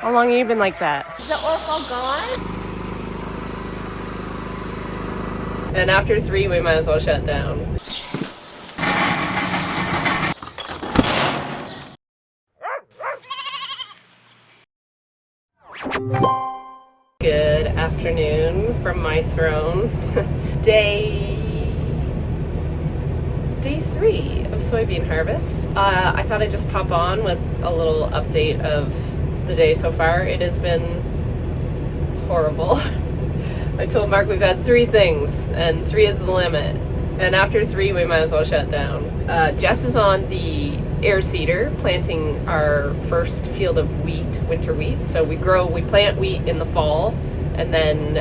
How long have you been like that? Is the oil all gone? And after 3, we might as well shut down. Good afternoon from my throne. Day 3 of soybean harvest. I thought I'd just pop on with a little update of the day so far. It has been horrible. I told Mark we've had 3 things, and 3 is the limit. And after 3, we might as well shut down. Jess is on the air seeder planting our first field of wheat, winter wheat. So we plant wheat in the fall, and then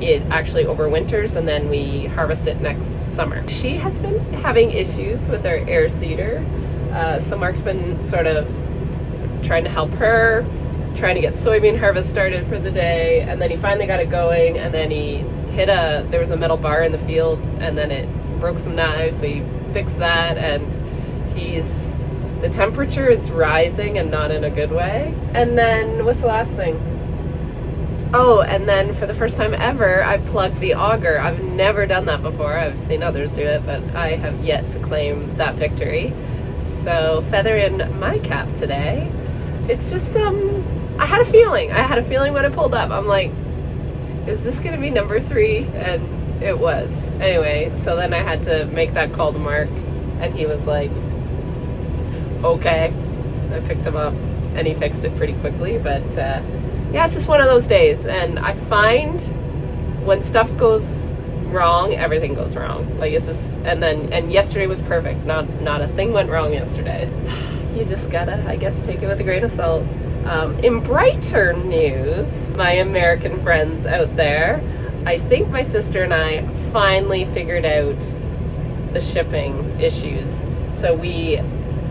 it actually overwinters, and then we harvest it next summer. She has been having issues with our air seeder. So Mark's been sort of trying to help her, trying to get soybean harvest started for the day, and then he finally got it going, and then he hit there was a metal bar in the field, and then it broke some knives, so he fixed that, and the temperature is rising and not in a good way. And then, what's the last thing? Oh, and then for the first time ever, I plugged the auger. I've never done that before. I've seen others do it, but I have yet to claim that victory. So, feather in my cap today. It's just, I had a feeling when I pulled up. I'm like, is this gonna be number 3? And it was. Anyway, so then I had to make that call to Mark, and he was like, okay. I picked him up, and he fixed it pretty quickly, but yeah, it's just one of those days. And I find when stuff goes wrong, everything goes wrong. Like, it's just, and yesterday was perfect. Not a thing went wrong yesterday. You just gotta, I guess, take it with a grain of salt. In brighter news, my American friends out there, I think my sister and I finally figured out the shipping issues. So we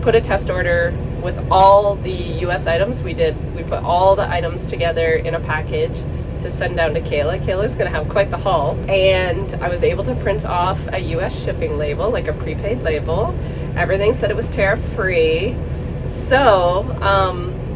put a test order with all the US items. We put all the items together in a package to send down to Kayla. Kayla's gonna have quite the haul. And I was able to print off a US shipping label, like a prepaid label. Everything said it was tariff free. So,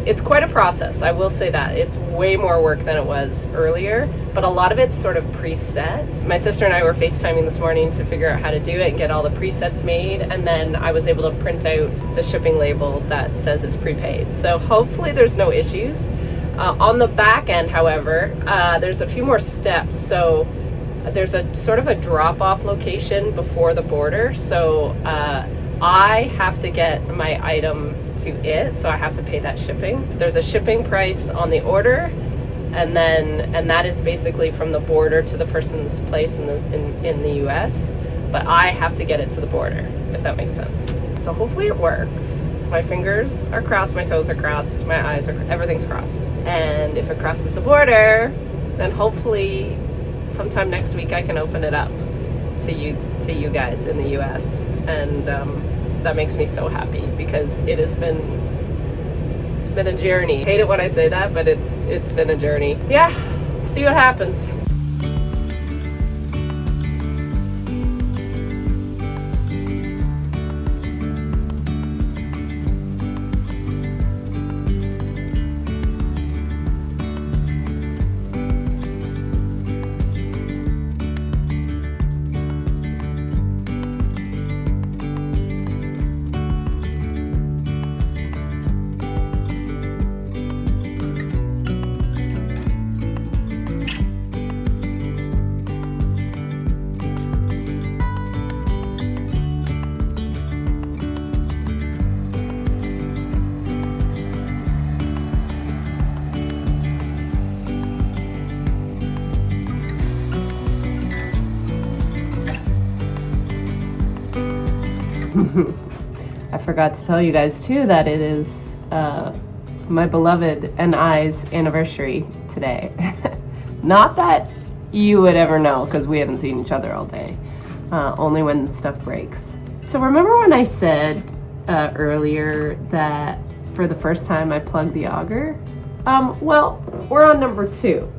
it's quite a process, I will say that. It's way more work than it was earlier, but a lot of it's sort of preset. My sister and I were FaceTiming this morning to figure out how to do it and get all the presets made, and then I was able to print out the shipping label that says it's prepaid. So hopefully there's no issues. On the back end, however, there's a few more steps. So there's a sort of a drop-off location before the border. So I have to get my item to it, so I have to pay that shipping. There's a shipping price on the order, and that is basically from the border to the person's place in the US, but I have to get it to the border, if that makes sense. So hopefully it works. My fingers are crossed, my toes are crossed, my eyes are, everything's crossed. And if it crosses the border, then hopefully sometime next week I can open it up to you guys in the US. And that makes me so happy, because it's been a journey. I hate it when I say that, but it's been a journey. Yeah, see what happens. I forgot to tell you guys too that it is my beloved and I's anniversary today. Not that you would ever know, because we haven't seen each other all day, only when stuff breaks. So remember when I said earlier that for the first time I plugged the auger? Well, we're on number 2,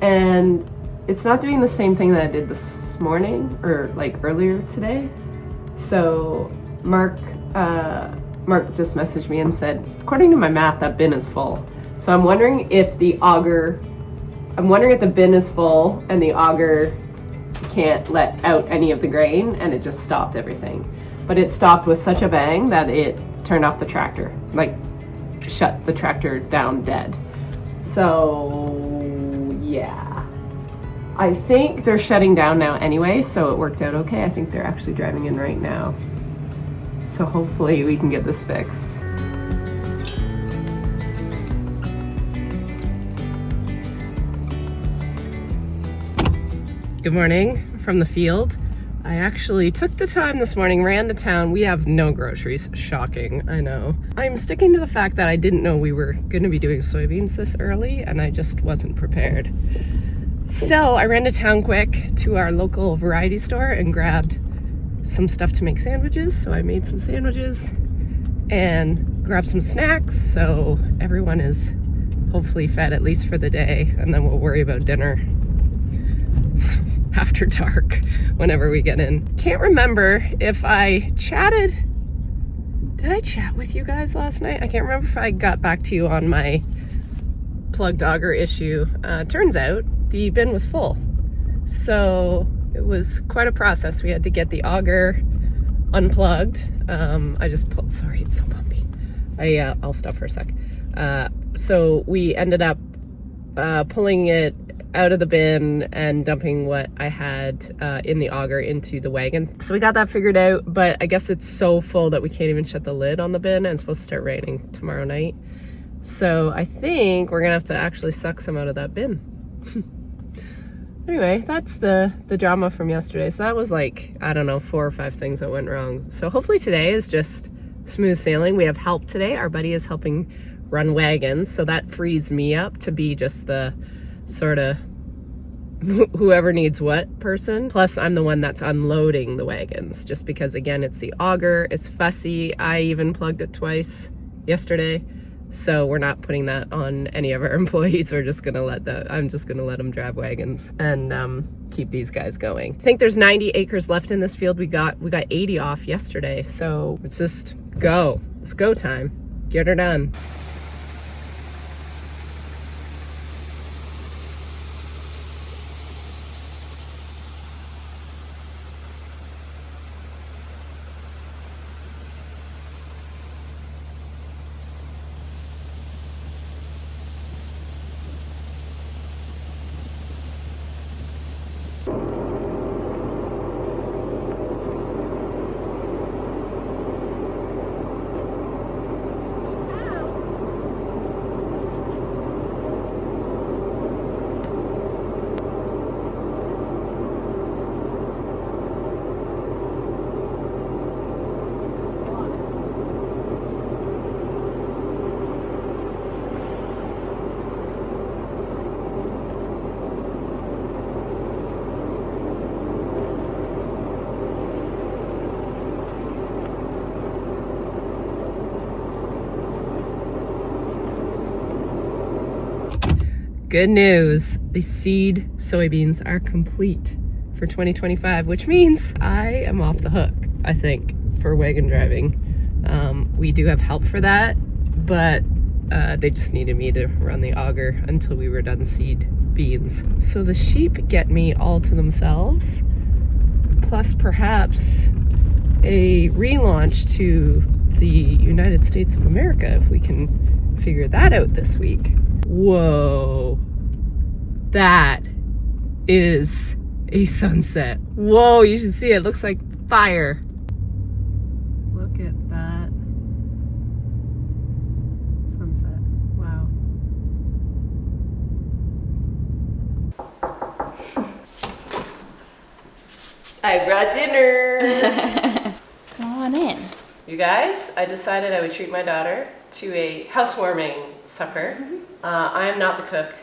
and it's not doing the same thing that I did this morning or like earlier today. So Mark just messaged me and said, according to my math, that bin is full. So I'm wondering if the bin is full and the auger can't let out any of the grain and it just stopped everything. But it stopped with such a bang that it turned off the tractor, like shut the tractor down dead. So yeah, I think they're shutting down now anyway, so it worked out okay. I think they're actually driving in right now. So hopefully we can get this fixed. Good morning from the field. I actually took the time this morning, ran to town. We have no groceries. Shocking, I know. I'm sticking to the fact that I didn't know we were gonna be doing soybeans this early and I just wasn't prepared. So I ran to town quick to our local variety store and grabbed some stuff to make sandwiches. So I made some sandwiches and grabbed some snacks. So everyone is hopefully fed at least for the day, and then we'll worry about dinner after dark whenever we get in. Can't remember if I chatted. Did I chat with you guys last night? I can't remember if I got back to you on my plugged auger issue. Turns out the bin was full. So it was quite a process. We had to get the auger unplugged. I just pulled, sorry, it's so bumpy. I'll stop for a sec. So we ended up pulling it out of the bin and dumping what I had in the auger into the wagon. So we got that figured out, but I guess it's so full that we can't even shut the lid on the bin, and it's supposed to start raining tomorrow night. So I think we're gonna have to actually suck some out of that bin. Anyway, that's the drama from yesterday. So that was like, I don't know, 4 or 5 things that went wrong. So hopefully today is just smooth sailing. We have help today. Our buddy is helping run wagons, so that frees me up to be just the sort of whoever needs what person. Plus I'm the one that's unloading the wagons, just because again, it's the auger, it's fussy. I even plugged it twice yesterday. So we're not putting that on any of our employees. We're just gonna I'm just gonna let them drive wagons and keep these guys going. I think there's 90 acres left in this field. We got 80 off yesterday. So it's just go. It's go time. Get her done. Good news, the seed soybeans are complete for 2025, which means I am off the hook, I think, for wagon driving. We do have help for that, but they just needed me to run the auger until we were done seed beans. So the sheep get me all to themselves, plus perhaps a relaunch to the United States of America if we can figure that out this week. Whoa, that is a sunset. Whoa, you should see it. It looks like fire. Look at that sunset. Wow. I brought dinner. Come on in. You guys, I decided I would treat my daughter to a housewarming supper. I am not the cook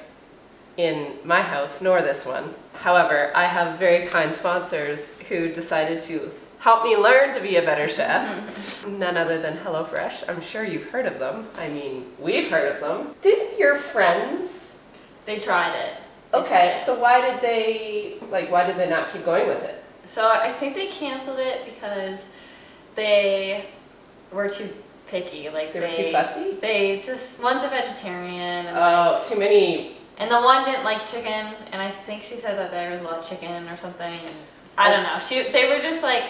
in my house, nor this one. However, I have very kind sponsors who decided to help me learn to be a better chef. None other than HelloFresh. I'm sure you've heard of them. I mean, we've heard of them. Didn't your friends? They tried it. Okay, so why did they not keep going with it? So I think they canceled it because they were too picky. Like They were too fussy? They just, one's a vegetarian. And Oh, too many. And the one didn't like chicken, and I think she said that there was a lot of chicken or something. And I don't know. They were just like,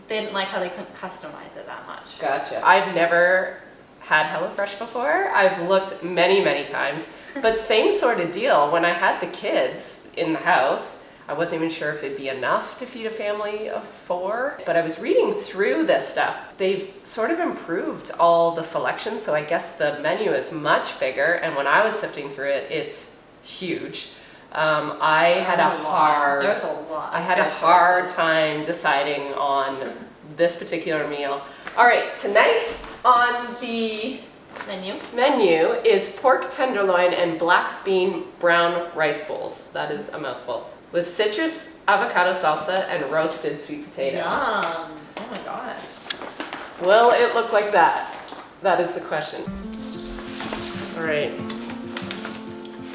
they didn't like how they couldn't customize it that much. Gotcha. I've never had HelloFresh before. I've looked many, many times, but same sort of deal. When I had the kids in the house, I wasn't even sure if it'd be enough to feed a family of 4, but I was reading through this stuff. They've sort of improved all the selections, so I guess the menu is much bigger, and when I was sifting through it, it's huge. I had a hard time deciding on this particular meal. All right, tonight on the menu is pork tenderloin and black bean brown rice bowls. That is a mouthful. With citrus, avocado salsa, and roasted sweet potato. Yum. Oh my gosh. Will it look like that? That is the question. All right.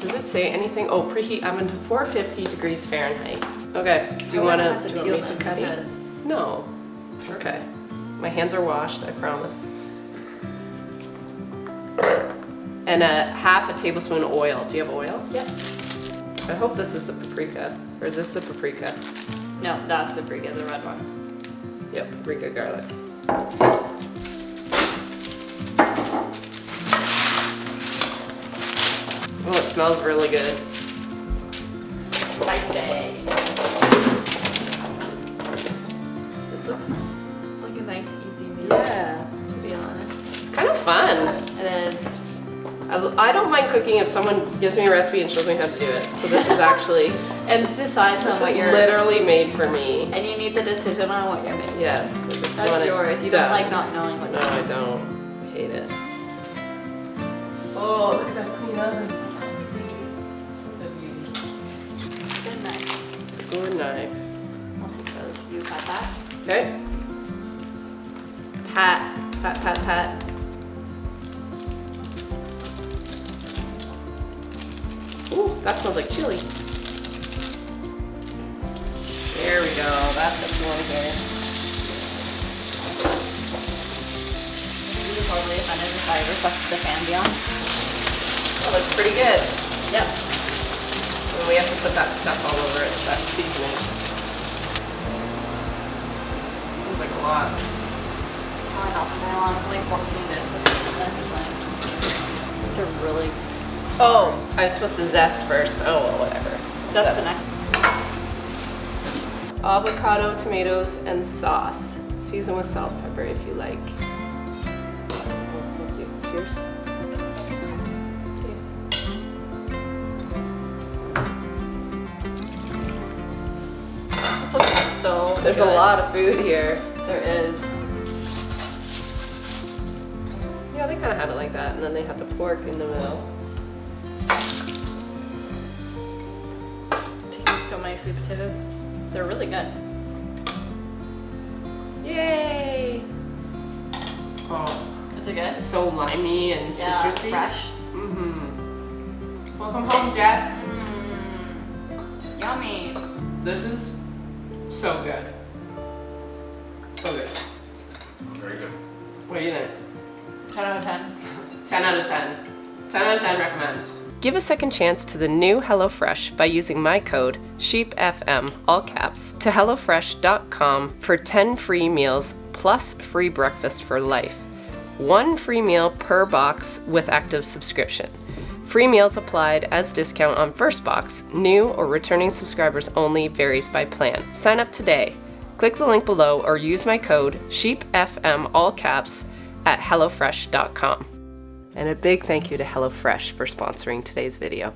Does it say anything? Oh, preheat oven to 450 degrees Fahrenheit. Okay, do you want me to cut it? No. Okay. My hands are washed, I promise. And half a tablespoon of oil. Do you have oil? Yep. I hope this is the paprika. Or is this the paprika? No, that's paprika, the red one. Yep, paprika garlic. Oh, it smells really good. Spicy. This looks like a nice, easy meal. Yeah. To be honest. It's kind of fun. It is. I don't mind cooking if someone gives me a recipe and shows me how to do it. So this is actually, and decides on what you're. Literally made for me. And you need the decision on what you're making. Yes. That's yours. You don't like not knowing what. No, I don't. I hate it. Oh, look at that clean oven. Good knife. Good knife. I'll take those. You cut that. Okay. Pat. Ooh, that smells like chili. There we go. That's what you want to hear. You would probably offended if I requested the fan be on. That looks pretty good. Yep. And we have to put that stuff all over it, that seasoning. Seems like a lot. Oh, not very long. It's like 14 to 16 minutes or something. These are really. Oh, I'm supposed to zest first. Oh, well, whatever. Zest the next. Avocado, tomatoes, and sauce. Season with salt, pepper if you like. Thank you. Cheers. This looks so There's good. a lot of food here. There is. Yeah, they kind of had it like that, and then they had the pork in the middle. Taking so many sweet potatoes. They're really good. Yay! Oh, Is it good? so limey and citrusy. Yeah, fresh. Mm-hmm. Welcome home, Jess. Yummy. This is so good. So good. Very good. What do you think? 10 out of 10. 10 out of 10. 10 out of 10 recommend. Give a second chance to the new HelloFresh by using my code SHEEPFM, all caps, to HelloFresh.com for 10 free meals plus free breakfast for life. 1 free meal per box with active subscription. Free meals applied as discount on first box. New or returning subscribers only, varies by plan. Sign up today. Click the link below or use my code SHEEPFM, all caps, at HelloFresh.com. And a big thank you to HelloFresh for sponsoring today's video.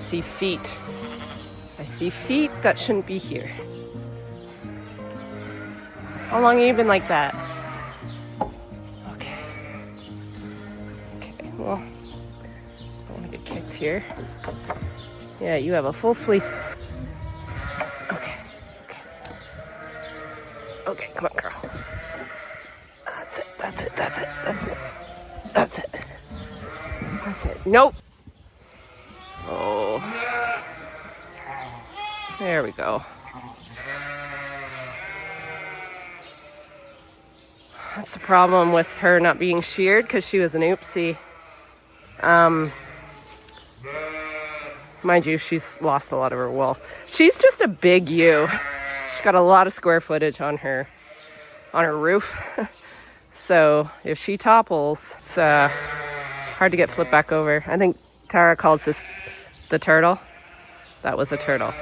see feet. I see feet that shouldn't be here. How long have you been like that? Okay. Okay, well, don't want to get kicked here. Yeah, you have a full fleece. Okay, okay. Okay, come on, girl. That's it, that's it, that's it, that's it. That's it. That's it. Nope. Oh. There we go. That's the problem with her not being sheared because she was an oopsie. Mind you, she's lost a lot of her wool. She's just a big ewe. She's got a lot of square footage on her roof. So if she topples, it's hard to get flipped back over. I think Tara calls this the turtle. That was a turtle.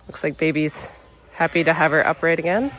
Looks like baby's happy to have her upright again.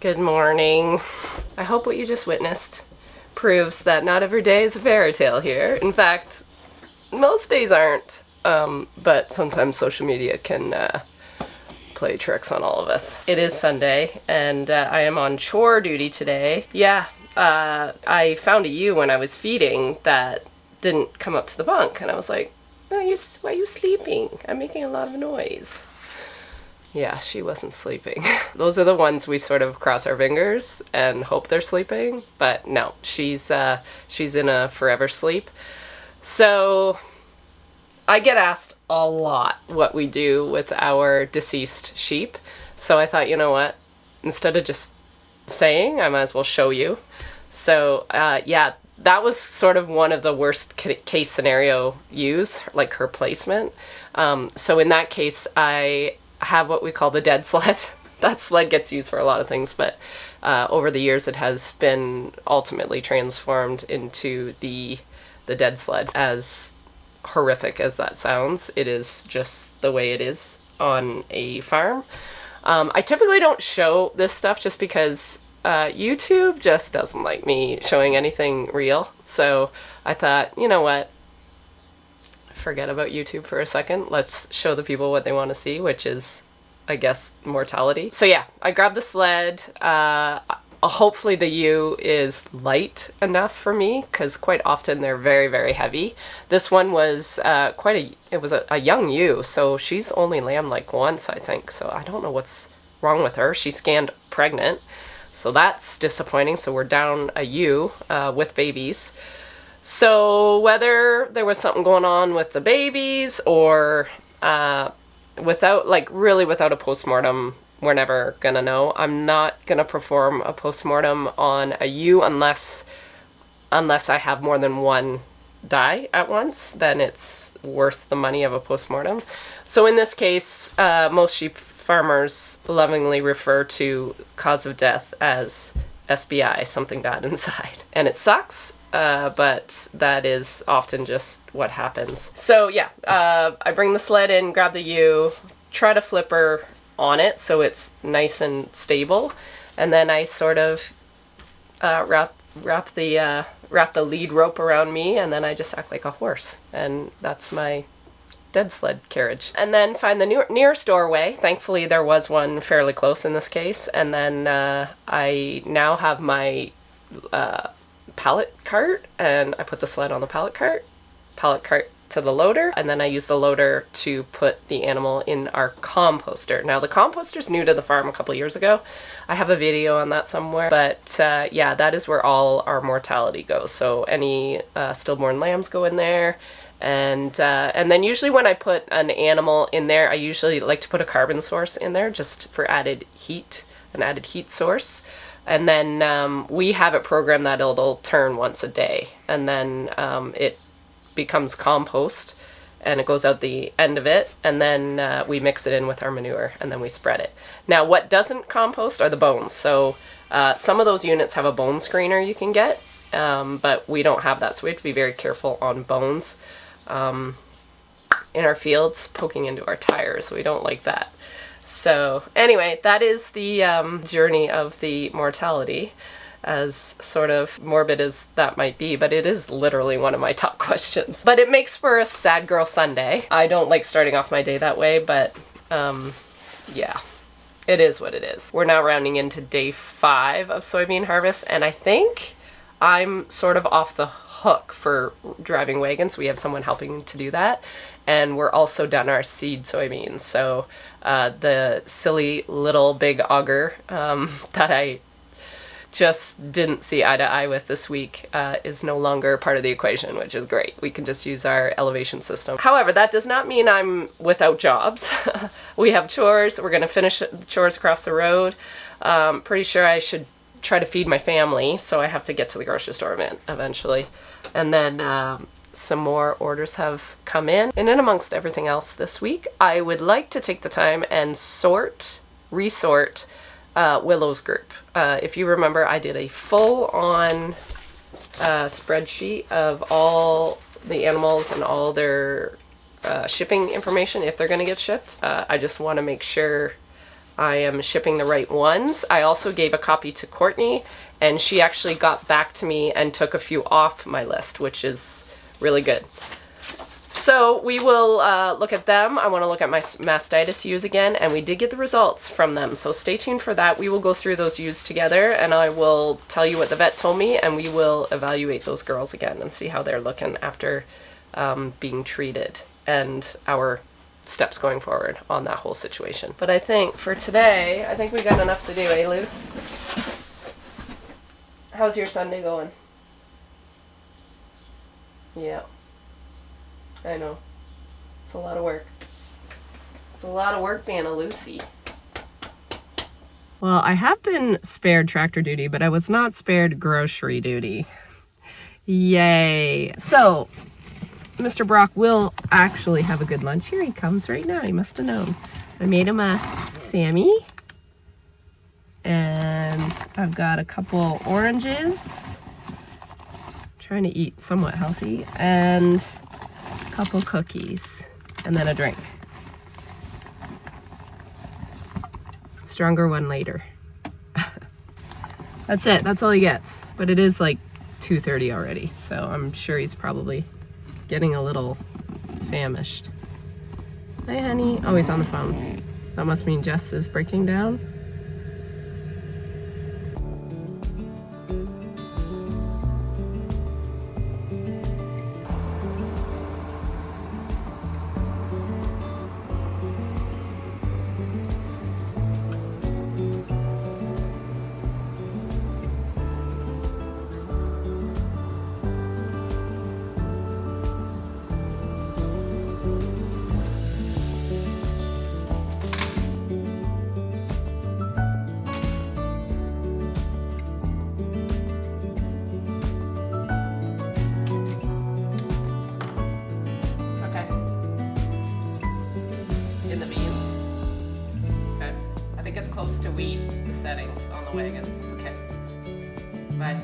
Good morning. I hope what you just witnessed proves that not every day is a fairy tale here. In fact, most days aren't, but sometimes social media can play tricks on all of us. It is Sunday, and I am on chore duty today. Yeah, I found a ewe when I was feeding that didn't come up to the bunk, and I was like, why are you sleeping? I'm making a lot of noise. Yeah, she wasn't sleeping. Those are the ones we sort of cross our fingers and hope they're sleeping, but no, she's in a forever sleep. So I get asked a lot what we do with our deceased sheep. So I thought, you know what? Instead of just saying, I might as well show you. So yeah, that was sort of one of the worst case scenario ewes, like her placement. So in that case, I have what we call the dead sled. That sled gets used for a lot of things, but over the years it has been ultimately transformed into the dead sled. As horrific as that sounds, it is just the way it is on a farm. I typically don't show this stuff just because YouTube just doesn't like me showing anything real. So I thought, you know what? Forget about YouTube for a second. Let's show the people what they want to see, which is, I guess, mortality. So yeah, I grabbed the sled. Hopefully the ewe is light enough for me, because quite often they're very, very heavy. This one was it was a young ewe, so she's only lambed like once, I think. So I don't know what's wrong with her. She scanned pregnant, so that's disappointing. So we're down a ewe with babies. So whether there was something going on with the babies or without a postmortem, we're never gonna know. I'm not gonna perform a postmortem on a ewe unless I have more than one die at once. Then it's worth the money of a postmortem. So in this case, most sheep farmers lovingly refer to cause of death as SBI, something bad inside. And it sucks. But that is often just what happens. So yeah, I bring the sled in, grab the ewe, try to flip her on it so it's nice and stable, and then I sort of wrap the lead rope around me, and then I just act like a horse, and that's my dead sled carriage. And then find the nearest doorway. Thankfully there was one fairly close in this case, and then I now have my pallet cart, and I put the sled on the pallet cart to the loader, and then I use the loader to put the animal in our composter. Now the composter's new to the farm a couple years ago. I have a video on that somewhere, but yeah, that is where all our mortality goes. So any stillborn lambs go in there, and then usually when I put an animal in there, I usually like to put a carbon source in there just for added heat, an added heat source. And then we have it programmed that it'll turn once a day, and then it becomes compost, and it goes out the end of it, and then we mix it in with our manure, and then we spread it. Now what doesn't compost are the bones. So some of those units have a bone screener you can get, but we don't have that, so we have to be very careful on bones in our fields poking into our tires. We don't like that. So anyway, that is the journey of the mortality, as sort of morbid as that might be, but it is literally one of my top questions. But it makes for a sad girl Sunday. I don't like starting off my day that way, but yeah, it is what it is. We're now rounding into day 5 of soybean harvest, and I think I'm sort of off the hook for driving wagons. We have someone helping to do that, and we're also done our seed soybeans. So the silly little big auger that I just didn't see eye to eye with this week is no longer part of the equation, which is great. We can just use our elevation system. However, that does not mean I'm without jobs. We have chores. We're going to finish the chores across the road. Pretty sure I should try to feed my family, so I have to get to the grocery store eventually. And then some more orders have come in. And in amongst everything else this week, I would like to take the time and resort Willow's group. If you remember, I did a full-on spreadsheet of all the animals and all their shipping information if they're going to get shipped. I just want to make sure I am shipping the right ones. I also gave a copy to Courtney, and she actually got back to me and took a few off my list, which is really good. So we will look at them. I want to look at my mastitis ewes again, and we did get the results from them. So stay tuned for that. We will go through those ewes together, and I will tell you what the vet told me, and we will evaluate those girls again and see how they're looking after being treated, and our steps going forward on that whole situation. But I think for today, I think we got enough to do, eh, Luce? How's your Sunday going? Yeah. I know. It's a lot of work. It's a lot of work being a Lucy. Well, I have been spared tractor duty, but I was not spared grocery duty. Yay. So, Mr. Brock will actually have a good lunch. Here he comes right now. He must have known. I made him a Sammy. And I've got a couple oranges. Trying to eat somewhat healthy. And a couple cookies. And then a drink. Stronger one later. That's it. That's all he gets. But it is like 2:30 already. So I'm sure he's probably getting a little famished. Hi, honey. Oh, he's on the phone. That must mean Jess is breaking down. In the beans. Okay. I think it's close to wheat, the settings on the wagons. Okay. Bye.